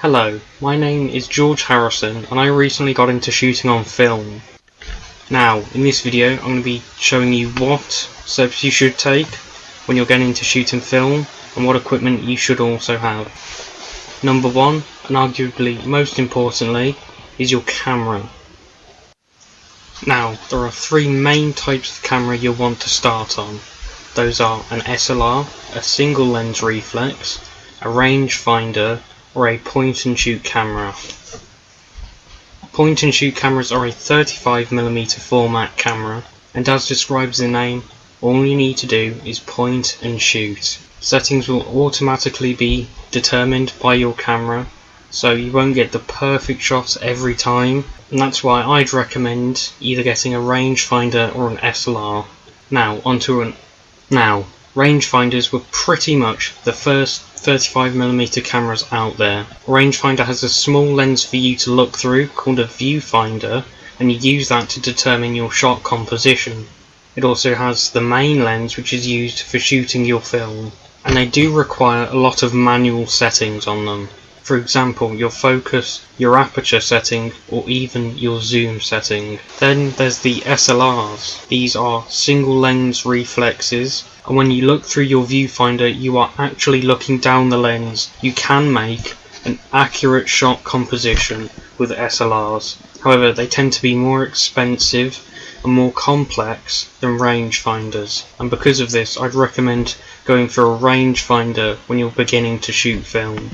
Hello, my name is George Harrison and I recently got into shooting on film. Now, in this video I'm going to be showing you what steps you should take when you're getting into shooting film and what equipment you should also have. Number one, and arguably most importantly, is your camera. Now, there are three main types of camera you'll want to start on. Those are an SLR, a single lens reflex, a rangefinder, or a point and shoot camera. Point and shoot cameras are a 35mm format camera, and as describes the name, all you need to do is point and shoot. Settings will automatically be determined by your camera, so you won't get the perfect shot every time, and that's why I'd recommend either getting a rangefinder or an SLR. Now, rangefinders were pretty much the first 35mm cameras out there. A rangefinder has a small lens for you to look through called a viewfinder, and you use that to determine your shot composition. It also has the main lens, which is used for shooting your film, and they do require a lot of manual settings on them. For example, your focus, your aperture setting, or even your zoom setting. Then there's the SLRs. These are single lens reflexes, and when you look through your viewfinder you are actually looking down the lens. You can make an accurate shot composition with SLRs. However, they tend to be more expensive and more complex than rangefinders, and because of this I'd recommend going for a rangefinder when you're beginning to shoot film.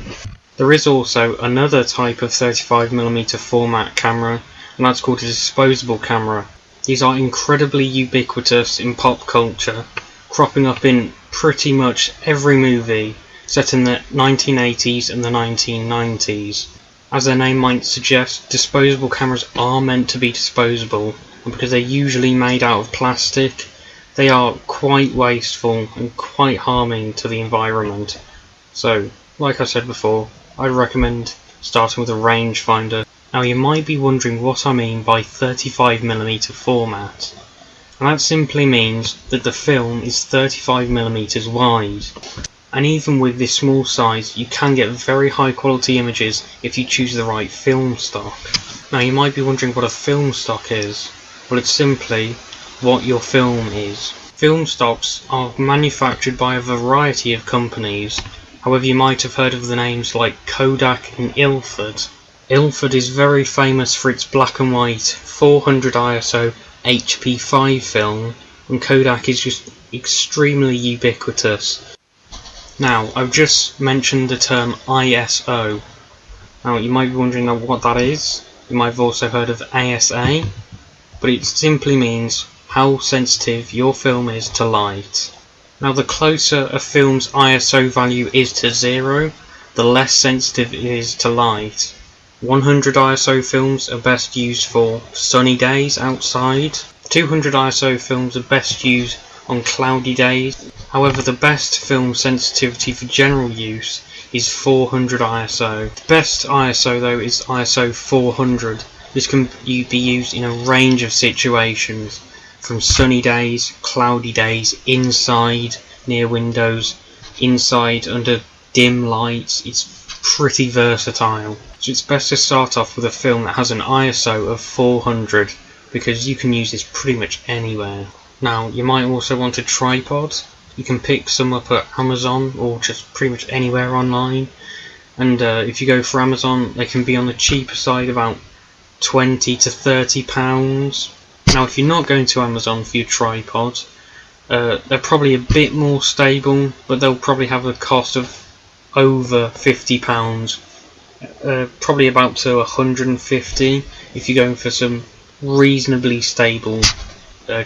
There is also another type of 35mm format camera, and that's called a disposable camera. These are incredibly ubiquitous in pop culture, cropping up in pretty much every movie set in the 1980s and the 1990s. As their name might suggest, disposable cameras are meant to be disposable, and because they're usually made out of plastic, they are quite wasteful and quite harming to the environment. So, like I said before, I'd recommend starting with a rangefinder. Now you might be wondering what I mean by 35mm format, and that simply means that the film is 35mm wide. And even with this small size you can get very high quality images if you choose the right film stock. Now you might be wondering what a film stock is. Well, it's simply what your film is. Film stocks are manufactured by a variety of companies. However, you might have heard of the names like Kodak and Ilford. Ilford is very famous for its black and white 400 ISO HP5 film, and Kodak is just extremely ubiquitous. Now, I've just mentioned the term ISO. Now, you might be wondering what that is. You might have also heard of ASA, but it simply means how sensitive your film is to light. Now, the closer a film's ISO value is to 0, the less sensitive it is to light. 100 ISO films are best used for sunny days outside. 200 ISO films are best used on cloudy days. However, the best film sensitivity for general use is 400 ISO. The best ISO though is ISO 400. This can be used in a range of situations, from sunny days, cloudy days, inside, near windows, inside, under dim lights. It's pretty versatile. So it's best to start off with a film that has an ISO of 400, because you can use this pretty much anywhere. Now, you might also want a tripod. You can pick some up at Amazon or just pretty much anywhere online. And if you go for Amazon, they can be on the cheaper side, about £20 to £30. Now, if you're not going to Amazon for your tripod, they're probably a bit more stable, but they'll probably have a cost of over £50, probably about to 150 if you're going for some reasonably stable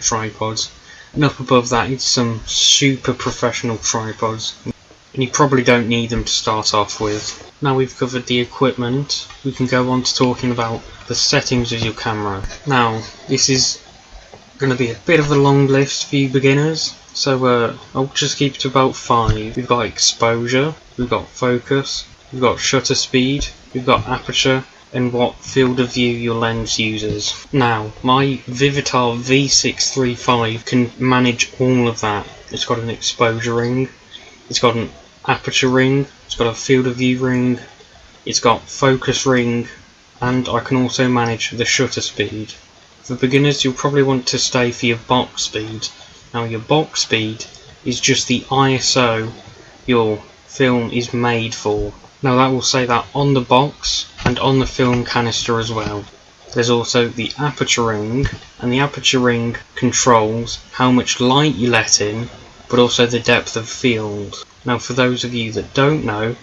tripods. And up above that it's some super professional tripods, and you probably don't need them to start off with. Now we've covered the equipment, we can go on to talking about the settings of your camera. Now, this is going to be a bit of a long list for you beginners, so I'll just keep it to about 5. We've got exposure, we've got focus, we've got shutter speed, we've got aperture, and what field of view your lens uses. Now, my Vivitar V635 can manage all of that. It's got an exposure ring, it's got an aperture ring, it's got a field of view ring, it's got focus ring, and I can also manage the shutter speed. For beginners, you'll probably want to stay for your box speed. Now your box speed is just the ISO your film is made for. Now that will say that on the box and on the film canister as well. There's also the aperture ring, and the aperture ring controls how much light you let in, but also the depth of field. Now for those of you that don't know,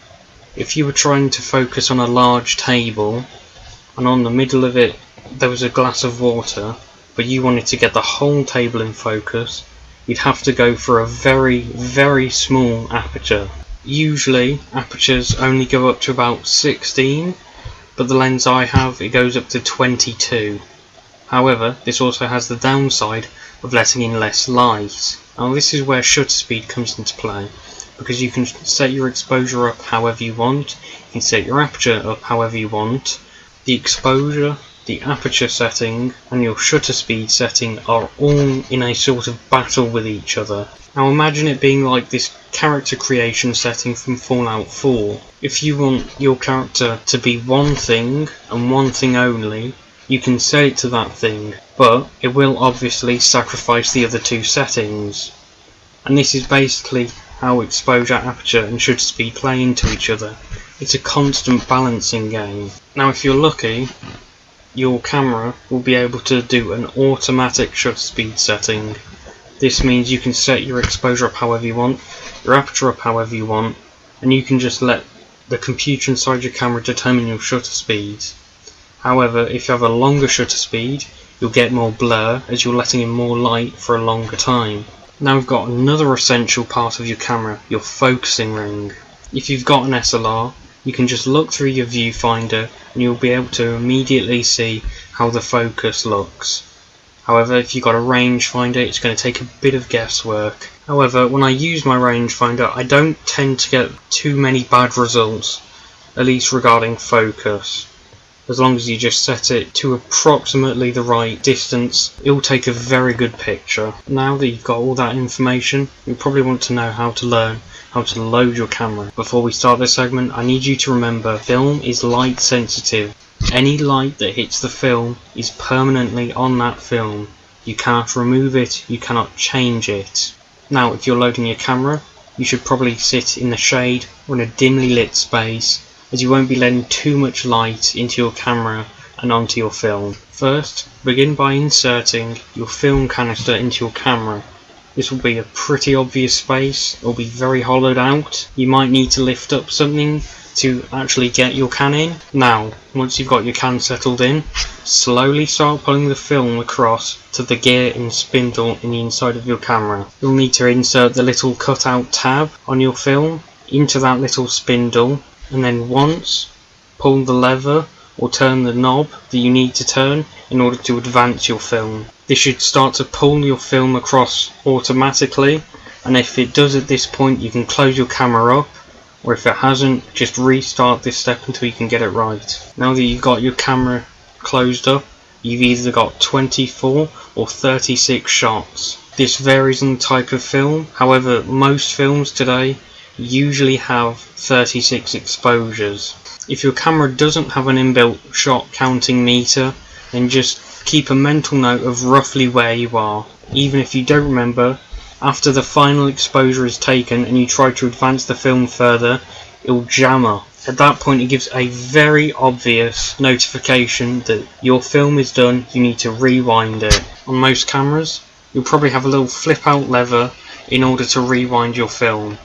if you were trying to focus on a large table, and on the middle of it there was a glass of water, but you wanted to get the whole table in focus, you'd have to go for a very, very small aperture. Usually apertures only go up to about 16, but the lens I have, it goes up to 22. However, this also has the downside of letting in less light. Now this is where shutter speed comes into play, because you can set your exposure up however you want, you can set your aperture up however you want. The exposure, the aperture setting and your shutter speed setting are all in a sort of battle with each other. Now imagine it being like this character creation setting from Fallout 4. If you want your character to be one thing and one thing only, you can set it to that thing, but it will obviously sacrifice the other two settings. And this is basically how exposure, aperture and shutter speed play into each other. It's a constant balancing game. Now if you're lucky, your camera will be able to do an automatic shutter speed setting. This means you can set your exposure up however you want, your aperture up however you want, and you can just let the computer inside your camera determine your shutter speeds. However, if you have a longer shutter speed, you'll get more blur as you're letting in more light for a longer time. Now we've got another essential part of your camera, your focusing ring. If you've got an SLR, you can just look through your viewfinder and you'll be able to immediately see how the focus looks. However, if you've got a rangefinder, it's going to take a bit of guesswork. However, when I use my rangefinder, I don't tend to get too many bad results, at least regarding focus. As long as you just set it to approximately the right distance, it will take a very good picture. Now that you've got all that information, you'll probably want to know how to learn how to load your camera. Before we start this segment, I need you to remember film is light sensitive. Any light that hits the film is permanently on that film. You cannot remove it, you cannot change it. Now if you're loading your camera, you should probably sit in the shade or in a dimly lit space, as you won't be letting too much light into your camera and onto your film. First, begin by inserting your film canister into your camera. This will be a pretty obvious space, it will be very hollowed out. You might need to lift up something to actually get your can in. Now, once you've got your can settled in, slowly start pulling the film across to the gear and spindle in the inside of your camera. You'll need to insert the little cutout tab on your film into that little spindle, and then once pull the lever or turn the knob that you need to turn in order to advance your film. This should start to pull your film across automatically, and if it does at this point you can close your camera up, or if it hasn't, just restart this step until you can get it right. Now that you've got your camera closed up, you've either got 24 or 36 shots. This varies on the type of film, however most films today usually have 36 exposures. If your camera doesn't have an inbuilt shot counting meter, then just keep a mental note of roughly where you are. Even if you don't remember, after the final exposure is taken and you try to advance the film further, it will jammer. At that point it gives a very obvious notification that your film is done, you need to rewind it. On most cameras, you'll probably have a little flip out lever in order to rewind your film.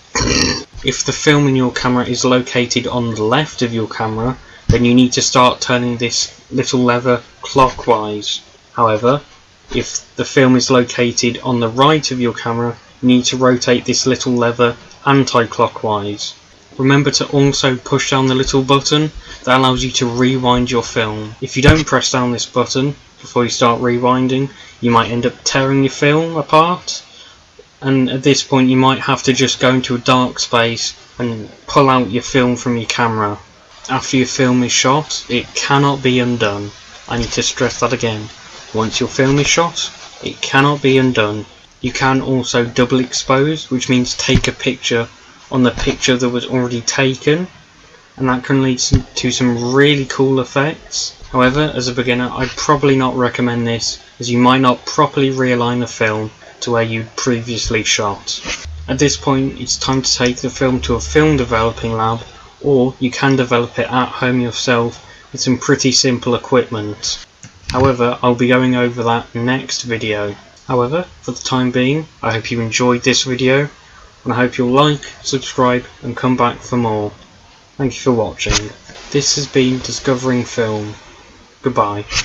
If the film in your camera is located on the left of your camera, then you need to start turning this little lever clockwise. However, if the film is located on the right of your camera, you need to rotate this little lever anti-clockwise. Remember to also push down the little button that allows you to rewind your film. If you don't press down this button before you start rewinding, you might end up tearing your film apart, and at this point you might have to just go into a dark space and pull out your film from your camera. After your film is shot, it cannot be undone. I need to stress that again. Once your film is shot, it cannot be undone. You can also double expose, which means take a picture on the picture that was already taken, and that can lead to some really cool effects. However, as a beginner, I'd probably not recommend this, as you might not properly realign the film to where you'd previously shot. At this point, it's time to take the film to a film developing lab, or you can develop it at home yourself with some pretty simple equipment. However, I'll be going over that next video. However, for the time being, I hope you enjoyed this video, and I hope you'll like, subscribe, and come back for more. Thank you for watching. This has been Discovering Film. Goodbye.